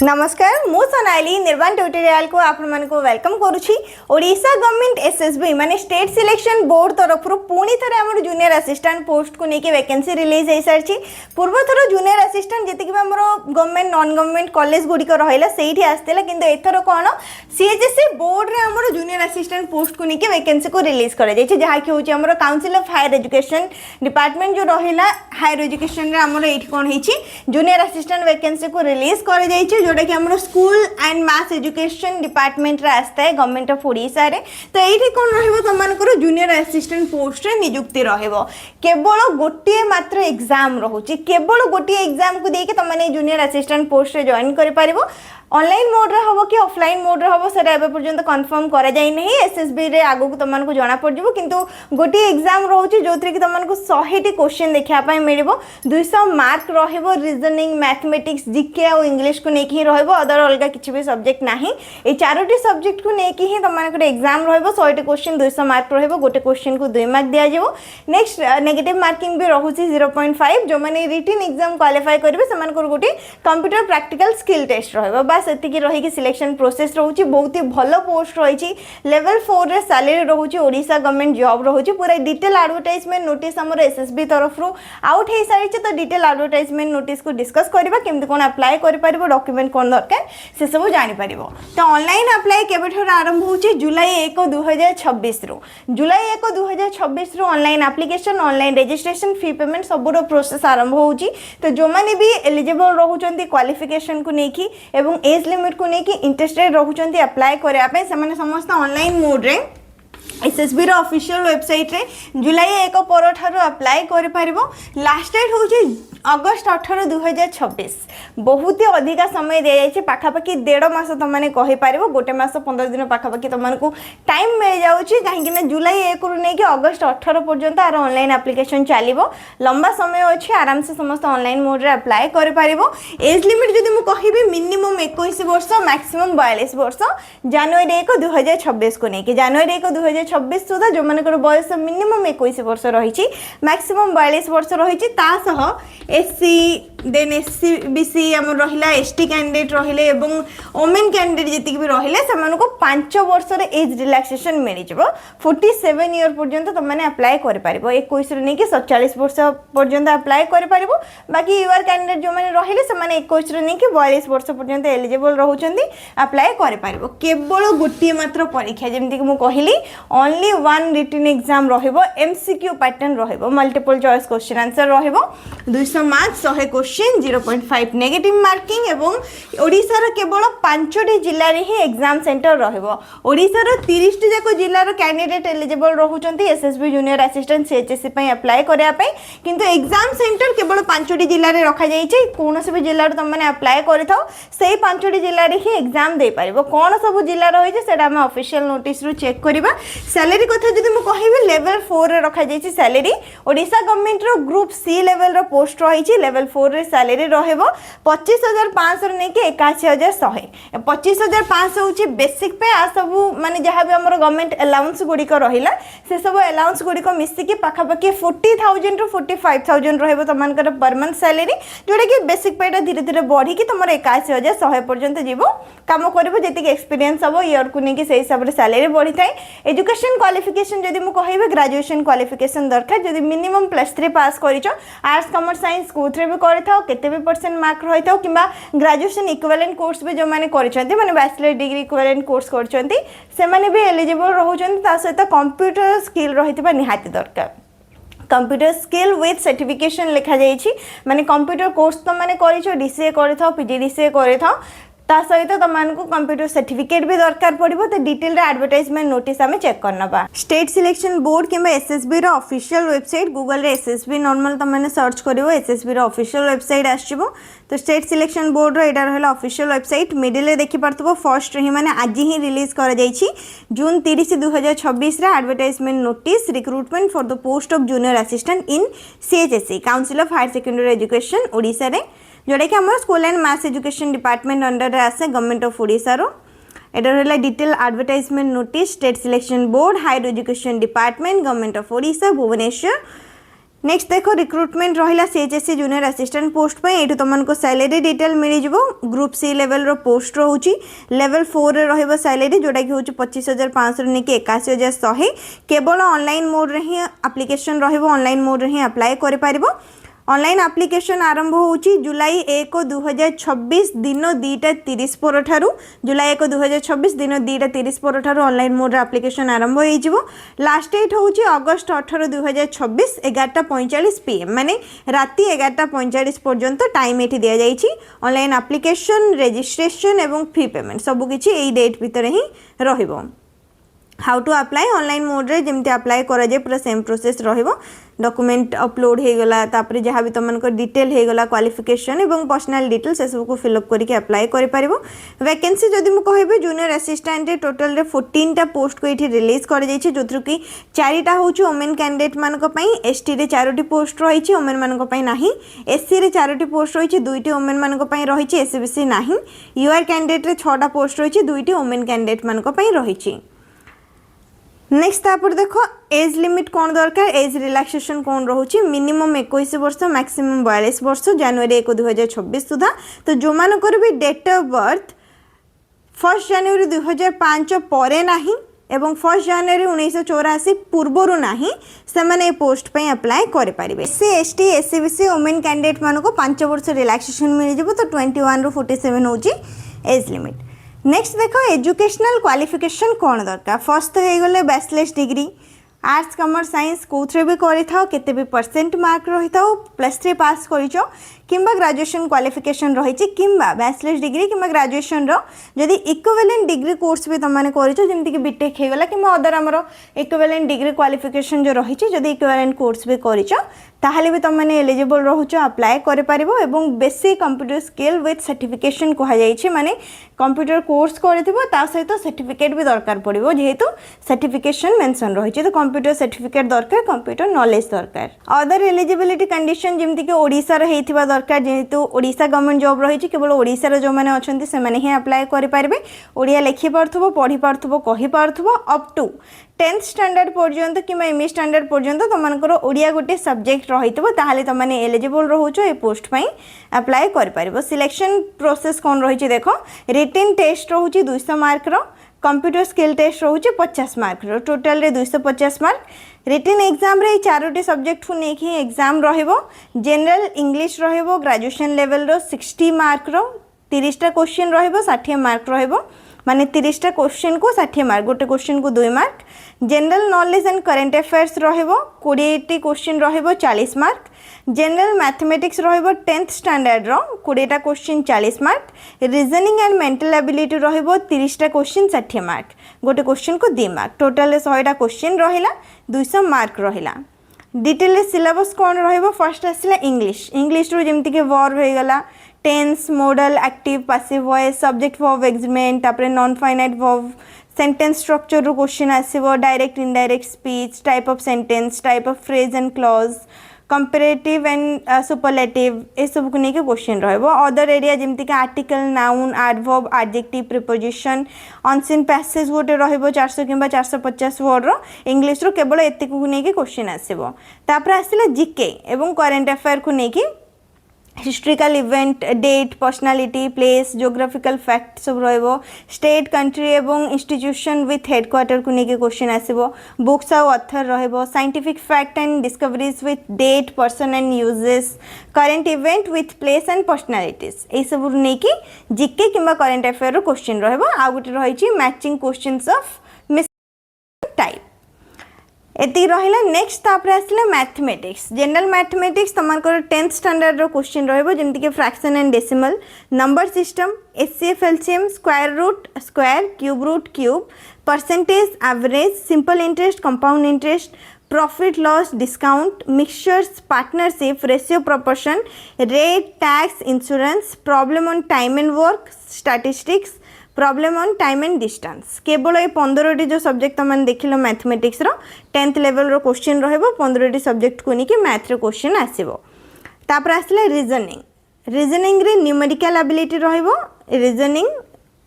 नमस्कार मु सोनाली निर्माण ट्यूटोरियल को आपण मन को वेलकम करूछी। ओडिशा गवर्नमेंट एसएसबी माने स्टेट सिलेक्शन बोर्ड तरफ पुणी थरे हमर जूनियर असिस्टेंट पोस्ट को लेके वैकेंसी रिलीज हो सारी। पूर्व थर जूनियर असिस्टेंट जति कि हमर गवर्नमेंट नॉन गवर्नमेंट कॉलेज गुडी को रहिला सेठी आस्तेला, किंतु एथर कोन सीएचएसई बोर्ड रे हमर जूनियर असिस्टेंट पोस्ट को लेके वैकेंसी को रिलीज करा जाय छै, जहा कि होची हमर council of higher education department जो रहिला हायर एजुकेशन रे हमर एठी कोन हेछि जूनियर असिस्टेंट वैकेंसी को रिलीज करा जाय छै, जोटा कि हमर school and maths education department रे आस्ता है गवर्नमेंट ऑफ ओडिशा रे। तो एठी कोन रहबो तमनकर जूनियर असिस्टेंट पोस्ट रे नियुक्ति रहबो। केवल गोटे मात्र एग्जाम रहउची, केवल गोटे एग्जाम को देके तमने जूनियर असिस्टेंट पोस्ट रे जॉइन करि पारिबो। ऑनलाइन मोड रे हबो कि ऑफलाइन मोड रे हबो सेटा एबे पर्यंत कंफर्म करा जाय नहीं। एसएसबी रे आगो को तमन को जाना पड़ जिवो, किंतु गोटे एग्जाम रहउची जोथरे कि तमन को 100 टी क्वेश्चन देखिया पय मिलिबो। 200 मार्क रहबो रीजनिंग मैथमेटिक्स जीके और इंग्लिश को नेकी रहबो, अदर अलगा किछि भी सब्जेक्ट नाही। ए चारोटी सब्जेक्ट को नेकी ही तमन को एग्जाम रहबो। 100 टी क्वेश्चन 200 मार्क रहबो, गोटे क्वेश्चन को 2 मार्क दिया जिवो। नेक्स्ट नेगेटिव मार्किंग भी रहउची 0.5। जो माने रिटन एग्जाम क्वालिफाई करबे समान को गोटे कंप्यूटर प्रैक्टिकल स्किल टेस्ट रहबो। बस एतिकी रही कि सिलेक्शन प्रोसेस रहउची। बहुत ही भलो पोस्ट रही। लेवल 4 रे सैलरी रहउची। ओडिशा गवर्नमेंट जॉब रहउची। पूरा डिटेल एडवर्टाइजमेंट नोटिस हमर एसएसबी तरफ रु आउट हे सारी छ। तो डिटेल एडवर्टाइजमेंट नोटिस को डिस्कस करबा, केमति कोन अप्लाई करि परिबो, डॉक्यूमेंट कोन दरकार से सब जानि परिबो। तो ऑनलाइन अप्लाई केबेठर आरंभ होची जुलाई 1 2026 रु। जुलाई 1 2026 रु online application, online registration, fee payment सबरो प्रोसेस आरंभ होची। तो जो माने भी एलिजिबल रहउचंती क्वालिफिकेशन को नेकी एवं एज लिमिट को नेकी इंटरेस्टेड रहउचंती अप्लाई करया पे से समस्त ऑनलाइन मोड रे एसएसबी रो ऑफिशियल वेबसाइट रे जुलाई 1 पर ठारो अप्लाई कर पारिबो। लास्ट डेट होची अगस्त 18 2026। बहुत ही अधिक समय दे जाय छै, पाखापाखि 1.5 मास तमने कहि पारिबो। गोटे मास 15 दिन पाखापाखि तमन को टाइम मिल जाउची, काहे कि ना जुलाई 1 रु नै कि अगस्त 18 पर्यंत आर ऑनलाइन एप्लीकेशन चलिबो। लंबा समय अछि, आराम से समस्त ऑनलाइन मोड रे अप्लाई कर पारिबो। एज लिमिट जदि मु कहिबे मिनिमम 21 वर्ष मैक्सिमम 42 वर्ष जनवरी 1 2026 को नै कि जनवरी 1 2026 सुधा जो मानकर बयस मिनिमम 21 वर्ष रही, मैक्सिमम 42 वर्ष रही। ता सह एससी देन एससी बीसी हमर रहिला, एसटी कैंडिडेट रहिले एवं वुमेन कैंडिडेट जति भी रहिले समान को 5 वर्ष रे एज रिलैक्सेशन मिल जिवो। 47 ईयर पर्यंत तमने अप्लाई कर पारिबो। 21 रे नै कि 47 वर्ष पर्यंत अप्लाई कर पारिबो। बाकी यूआर कैंडिडेट जो माने रहिले समान 21 रे नै कि 42 वर्ष पर्यंत एलिजिबल रहउचंदी अप्लाई कर पारिबो। केवल गोटी मात्र परीक्षा जेमति कि मु कहिली ओनली वन रिटन एग्जाम रहिबो। एमसीक्यू पैटर्न रहिबो, मल्टीपल चॉइस क्वेश्चन आंसर रहिबो। 200 मार्क्स 100 क्वेश्चन 0.5 नेगेटिव मार्किंग एवं ओडिसा रो केवल 5टी जिल्ला रे ही एग्जाम सेंटर रहिबो। ओडिसा रो 30 टी जाको जिल्ला रो कैंडिडेट एलिजिबल रहउचंती एसएसबी जूनियर असिस्टेंट सीएचएसई पई अप्लाई करया पई, किंतु एग्जाम सेंटर केवल 5टी जिल्ला रे रखा जाय छै। कोनोसे भी जिल्ला रो तमने अप्लाई करिथाओ सेही 5टी जिल्ला रे ही एग्जाम दे पारिबो। कोन सब जिल्ला रहि छै सेटा हम ऑफिशियल नोटिस रू चेक करबा। सैलरी कथा जदि मु कहिबे लेवल 4 रे रखा जाय छै सैलरी। ओडिशा गवर्नमेंट रो ग्रुप सी लेवल रो पोस्ट रही छी। लेवल 4 रे सैलरी रहबो 25500 रे नै कि 81100। 25500 होची बेसिक पे। आ सब माने जहां भी हमर गवर्नमेंट अलाउंस गुडी को रहिला से सब अलाउंस गुडी को मिसी कि पाखापाखि 40000 टू 45000 रहबो तमनकर पर मंथ सैलरी, जोडे कि बेसिक पेटा धीरे धीरे बढ़ी कि तमर 81100 पर्यंत जीवो। काम करबो जति एक्सपीरियंस हबो ईयर को नै कि सेही सब रे सैलरी बढ़ी थाए। एजुकेशन क्वालिफिकेशन जदि मु कहिबे ग्रेजुएशन क्वालिफिकेशन दरकार। जदि मिनिमम +3 पास करिचो आर्ट्स कॉमर्स साइंस कोथरे भी करथाओ, केते भी परसेंट मार्क रहिथाओ, किबा ग्रेजुएशन इक्विवेलेंट कोर्स भी जो माने करिसंती माने बैचलर डिग्री इक्विवेलेंट कोर्स करचंती से माने भी एलिजिबल रहउचंती। ता सहित कंप्यूटर स्किल रहितबा निहाती दरकार। कंप्यूटर स्किल विथ सर्टिफिकेशन लिखा जाई छी, माने कंप्यूटर कोर्स तो माने करिछो, डीसीए करिथाओ, पीजीडीसीए करिथाओ, ता सहित तमन को कंप्यूटर सर्टिफिकेट भी दरकार पड़िबो। तो डिटेल एडवर्टाइजमेंट नोटिस हमें चेक करना बा। स्टेट सिलेक्शन बोर्ड किबा एसएसबी रो ऑफिशियल वेबसाइट गूगल रे एसएसबी नॉर्मल तमने सर्च करिवो, एसएसबी रो ऑफिशियल वेबसाइट आछिबो। तो स्टेट सिलेक्शन बोर्ड रो एडा रहला ऑफिशियल वेबसाइट। मिडिल रे देखि परतबो फर्स्ट रे माने आज ही रिलीज करा जाई छी जून 30 2026 रे advertisement notice recruitment for the post of junior assistant in CHSE council of higher secondary education Odisha रे, जोटा कि हमर school and maths education department under रे आसे गवर्नमेंट ऑफ ओडिशा रो। एटा रहला detail advertisement notice state selection board higher education department government of Odisha Bhubaneswar next देखो रिक्रुटमेंट रहिला सीएचएससी जूनियर असिस्टेंट पोस्ट पे एठू तुमको सैलरी डिटेल मिल जिवो ग्रुप सी लेवल रो पोस्ट रहउची लेवल 4 रे रहइबो सैलरी जोटा कि होची 25,500 ने कि 81,100 केवल ऑनलाइन मोड रे ही एप्लीकेशन रहइबो ऑनलाइन मोड रे ही अप्लाई करि पारिबो ऑनलाइन एप्लीकेशन आरंभ होची जुलाई 1 2026 दिन 2:30 पर ठारू जुलाई 1 2026 दिन 2:30 पर ठारू ऑनलाइन मोड रे एप्लीकेशन आरंभ होई जिवो लास्ट डेट होची अगस्त 18 2026 11:45 PM माने राती 11:45 पर्यंत टाइम एठी दिया जाईची ऑनलाइन एप्लीकेशन रजिस्ट्रेशन एवं फी पेमेंट सब किछि एई डेट भितर ही रहिबो how to apply online mode रे जेमते अप्लाई करा जे पूरा सेम प्रोसेस रहिबो डॉक्यूमेंट अपलोड हे गला तापर जहाँ भी तुमको डिटेल हे गला क्वालिफिकेशन एवं पर्सनल डिटेल से सब को फिलअप करके अप्लाई करि पारिबो वैकेंसी जदि मु कहबे जूनियर असिस्टेंट रे टोटल रे 14 टा पोस्ट को एठी रिलीज कर जाईछि जोथ्रु कि 4टा होची वुमेन कैंडिडेट मानको पई एसटी रे 4टी पोस्ट रहिछि वुमेन मानको पई नाही एससी रे 4टी पोस्ट रहिछि 2टी वुमेन मानको पई रहिछि एसबीसी नाही यूआर कैंडिडेट रे 6टा पोस्ट रहिछि 2टी वुमेन कैंडिडेट मानको पई रहिछि नेक्स्ट तापर देखो एज लिमिट कौन दरकार एज रिलैक्सेशन कौन रोचे मिनिमम 21 वर्ष मैक्सिमम 42 वर्ष जनवरी 1 2026 सुधा तो जो मानकर भी डेट ऑफ बर्थ 1 जनवरी 2005 परे नाही एवं 1 जनवरी 1984 पूर्वरु नाही से माने पोस्ट पे अप्लाई करे पारिबे सी एसटी एससीबीसी वुमेन कैंडिडेट मानको 5 वर्ष रिलैक्सेशन मिल जिवो तो 21 रु 47 होची एज लिमिट नेक्स्ट देखो एजुकेशनल क्वालिफिकेशन कौन दरकार फर्स्ट तो हो गले bachelor's degree arts commerce science कौथे भी करिथाओ केते भी परसेंट मार्क रहिथाओ +3 पास करिचो किंबा ग्रेजुएशन क्वालिफिकेशन रहिछि किंबा बैचलर्स डिग्री किंबा ग्रेजुएशन रो जदि इक्विवेलेंट डिग्री कोर्स भी तमाने करिचो जेमति कि बीटेक हे गला किंबा अदर हमरो इक्विवेलेंट डिग्री क्वालिफिकेशन जो रहिछि जदि इक्विवेलेंट कोर्स भी करिचो ताहले भी तमाने एलिजिबल रहुचो अप्लाई करे पारिबो एवं basic computer skill with certification कहा जाइछि माने कंप्यूटर कोर्स करिथिबो ता सहित सर्टिफिकेट भी दरकार पड़िबो जेहेतु सर्टिफिकेशन मेंशन रहिछि तो कंप्यूटर सर्टिफिकेट दरकार कंप्यूटर नॉलेज दरकार अदर एलिजिबिलिटी कंडीशन जेमति कि ओडिसा रे हेथिबा दरकार जेहेतु ओडिशा गवर्नमेंट जॉब रहिछि केवल ओडिसा रे जो माने अछंती से माने ही अप्लाई करि पारबे ओडिया लिखि पारथुबो पढि पारथुबो कहि पारथुबो अप टू 10th स्टैंडर्ड पर्यंत किंबा एमई स्टैंडर्ड पर्यंत तुमनकर ओडिया गोटे सब्जेक्ट रहितबो ताहाले तमाने एलिजिबल रहुचो ए पोस्ट पई अप्लाई करि पारबो सिलेक्शन प्रोसेस कोन रहिछि देखो रिटन टेस्ट रहुछि 200 मार्क रो कंप्यूटर स्किल टेस्ट रहुछि 50 मार्क रो टोटल रे 250 मार्क रिटन एग्जाम रे 4टी सब्जेक्ट को नेकी एग्जाम रहिबो जनरल इंग्लिश रहिबो ग्रेजुएशन लेवल रो 60 मार्क रो 30टा क्वेश्चन रहिबो 60 मार्क रहिबो माने 30टा क्वेश्चन को 60 मार्क गोटे क्वेश्चन को 2 mark general knowledge and current affairs रहिबो 20टी क्वेश्चन रहिबो 40 मार्क जनरल मैथमेटिक्स रहिबो 10th स्टैंडर्ड रो 20टा question 40 mark reasoning and mental ability रहिबो 30टा क्वेश्चन 60 मार्क गोटे क्वेश्चन को 2 मार्क टोटल 100टा क्वेश्चन रहिला 200 मार्क रहिला डिटेल सिलेबस कौन रहिबो फर्स्ट आसिला इंग्लिश रो जेमति के वर्ब हे गला tense modal active passive voice subject verb agreement तापर non finite verb sentence structure रो क्वेश्चन आसीबो direct indirect speech type of sentence type of phrase and clause comparative and superlative ए सब को नेके क्वेश्चन रहबो अदर एरिया जेमति के article noun adverb adjective preposition unseen passage गोटे रहबो 400 किंबा 450 वर्ड रो इंग्लिश रो केवल एति को नेके क्वेश्चन आसीबो तापर आसीला जीके एवं करंट अफेयर को नेके historical event date personality place geographical fact सब रहबो स्टेट कंट्री एवं इंस्टीट्यूशन विथ हेडक्वार्टर को नेके क्वेश्चन आसीबो बुक्स और ऑथर रहबो scientific fact and discoveries with date person and uses current event with place and personalities ए सब नेके जीके किंबा करंट अफेयर रो क्वेश्चन रहबो आ गुटे रहिछि matching questions of mix type एति रहिला नेक्स्ट तापर आसला मैथमेटिक्स जनरल मैथमेटिक्स तमनकर 10th स्टैंडर्ड रो क्वेश्चन रहबो जेमति के fraction and decimal number system HCF LCM square root square cube root cube percentage average simple interest compound interest profit loss discount mixtures partnership ratio proportion rate tax insurance problem on time and work statistics problem on time and distance केवल ये 15टी जो subject तुम देखिल mathematics रो 10th level रो question रहबो 15टी subject को नहीं कि मैथ रो क्वेश्चन आसीबो तापर आसला रीजनिंग रे न्यूमेरिकल एबिलिटी रहबो reasoning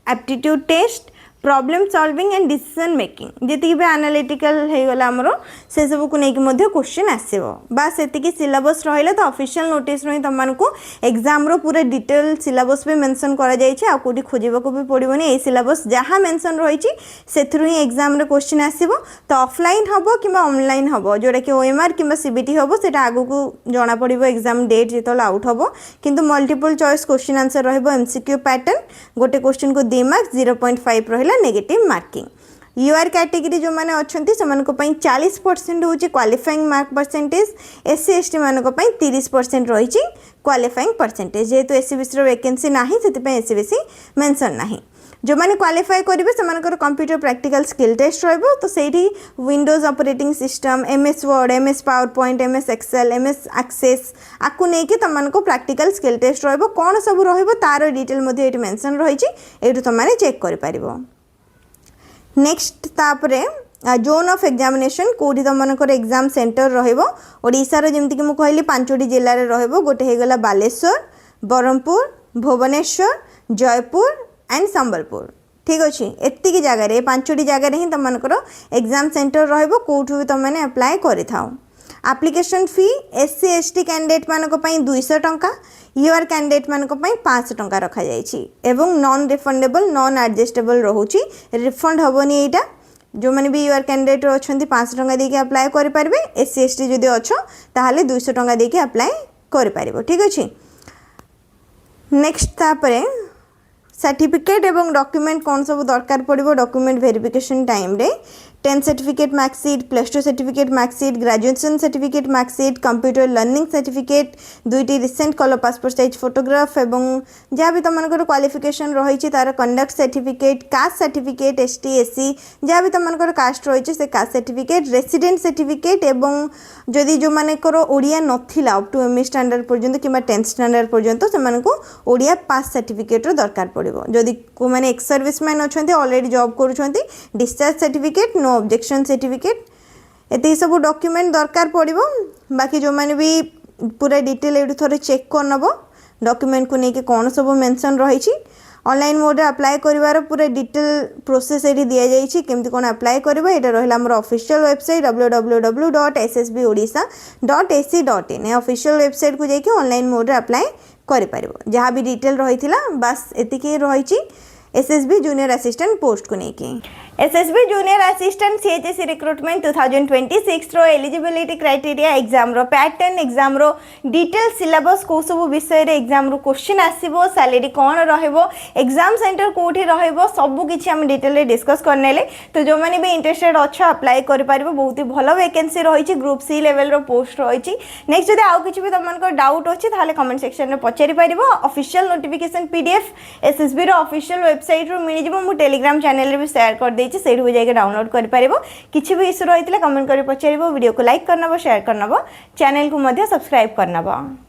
aptitude test problem solving and decision making जी भी एनालिटिकल हो गला आमर से सब को लेकिन क्वेश्चन आसो बास एतिकी सिलेबस रहा तो ऑफिशियल नोटिस रही तुमको एग्जाम रो पूरा डिटेल सिलेबस भी मेंशन करा जायछि आ कोठी खोजिबा भी पड़ोनी ये सिलेबस जहाँ मेंशन रही से ही एग्जाम रे क्वेश्चन आसो तो ऑफलाइन हम कि ऑनलाइन हम जोटा कि ओएमआर कि सीबीटी हम से आगु को जना पड़ो एग्जाम डेट जो आउट हम किंतु मल्टीपल चॉइस क्वेश्चन आंसर रहिबो एमसीक्यू पैटर्न गोटे क्वेश्चन को 2 मार्क्स 0.5 रहिला नेगेटिव मार्किंग यूआर कैटेगरी जो मैंने अच्छा से 40% हूँ qualifying mark percentage SC ST मान 30% रही क्वालिफाइंग परसेंटेज जेहेतु एससीबीसी वैकेंसी ना से एससीबीसी मेंशन ना जो मैंने क्वालिफाई करेंगे से कंप्यूटर प्रैक्टिकल स्किल टेस्ट रहिबो तो सेठी Windows operating system MS Word MS PowerPoint MS Excel MS Access आपको लेकिन तुमको प्रैक्टिकल स्किल टेस्ट रहिबो कौन सब रहिबो तार डिटेल मेंशन रही ये तुमने चेक कर पारिबो। नेक्स्ट तापरे जोन ऑफ एग्जामिनेशन कोठी तुमनकर एग्जाम सेंटर रहिबो ओडिसा जमती कि कहली 5टी जिले में रहिबो गोटे हेगला बालेश्वर बरहमपुर भुवनेश्वर जयपुर एंड संबलपुर ठीक अच्छे एतिकी जगह 5टी जगह ही तुमनकर एग्जाम सेंटर रहिबो कोठु भी तुमने अप्लाई करि थाओ। एप्लिकेशन फी एससी एसटी कैंडिडेट मानक पई 200 टंका यूआर कैंडिडेट मानक पई 500 टंका रखा जायछि एवं नॉन रिफंडेबल नॉन एडजस्टेबल रहउछि रिफंड हबनी एटा जो मैंने भी यूआर कैंडिडेट अच्छा 500 टंका देके अप्लाई करि पारबे एससी एसटी जदि अच्छो ताहाले 200 टंका देके अप्लाई करि पारिबो ठीक अछि। नेक्स्ट तापरे सर्टिफिकेट एवं डॉक्यूमेंट कौन सब दरकार पड़ो डॉक्यूमेंट वेरिफिकेशन टाइम रे 10 certificate marksheet +2 certificate marksheet graduation certificate marksheet computer learning certificate 2टी recent colour passport size photograph एवं जहाँ भी तुमको क्वालिफिकेशन रही तार conduct certificate caste certificate ST SC जहाँ भी तुमको कास्ट रही से कास्ट सर्टिफिकेट रेसिडेंट सर्टिफिकेट एवं जदि जो मानकर ओडिया नथिला अप टू एमए स्टैंडर्ड पर्यंत कि 10th स्टैंडर्ड पर्यंत से ओडिया पास सर्टिफिकेट दरकार पड़ो जदि को मैंने एक्स सर्विसमैन अच्छा ऑलरेडी जॉब करुँच discharge certificate no objection certificate ये सब डॉक्यूमेंट दरकार पड़ो बाकी जो मैंने भी पूरा डिटेल ये थोड़े चेक कर नब डॉक्यूमेंट को लेकिन कौन सब मेंशन रही ऑनलाइन मोड अप्लाई करिवार पूरा डिटेल प्रोसेस ये दि जाइए केमती कौन अप्लाई करबा ये रहा आम official website www.ssbodisha.ac.in official website को जाकि ऑनलाइन मोड अप्लाई करें जहाँ भी डिटेल रही बस एतिकी रही एसएसबी जूनियर असिस्टेंट पोस्ट को लेकिन SSB junior assistant CHSE recruitment 2026 रो एलिजिबिलिटी क्राइटेरिया एग्जाम रो पैटर्न एग्जाम रो डिटेल सिलेबस को सब विषय रे एग्जाम रो क्वेश्चन आसीबो सैलरी कोन रहबो एग्जाम सेंटर कोठी रहबो सब किछि हम डिटेल रे डिस्कस करनेले तो जो माने भी इंटरेस्टेड अच्छा अप्लाई कर पारिबो बहुत ही भलो वैकेंसी रही ग्रुप सी लेवल रो पोस्ट रही नेक्स्ट जदि आउ किछि भी तमनको डाउट अछि ताले कमेंट सेक्शन रे पचारि पारिबो ऑफिशियल नोटिफिकेशन पीडीएफ एसएसबी रो ऑफिशियल वेबसाइट रो मिल जिवो मु टेलीग्राम चैनल रे भी शेयर कर दे से जाकर डाउनलोड कर पारिबो किछि भी इशू रही कमेंट कर पचारिबो वीडियो को लाइक करनबो शेयर करनबो चैनल को मध्य सब्सक्राइब करनबो।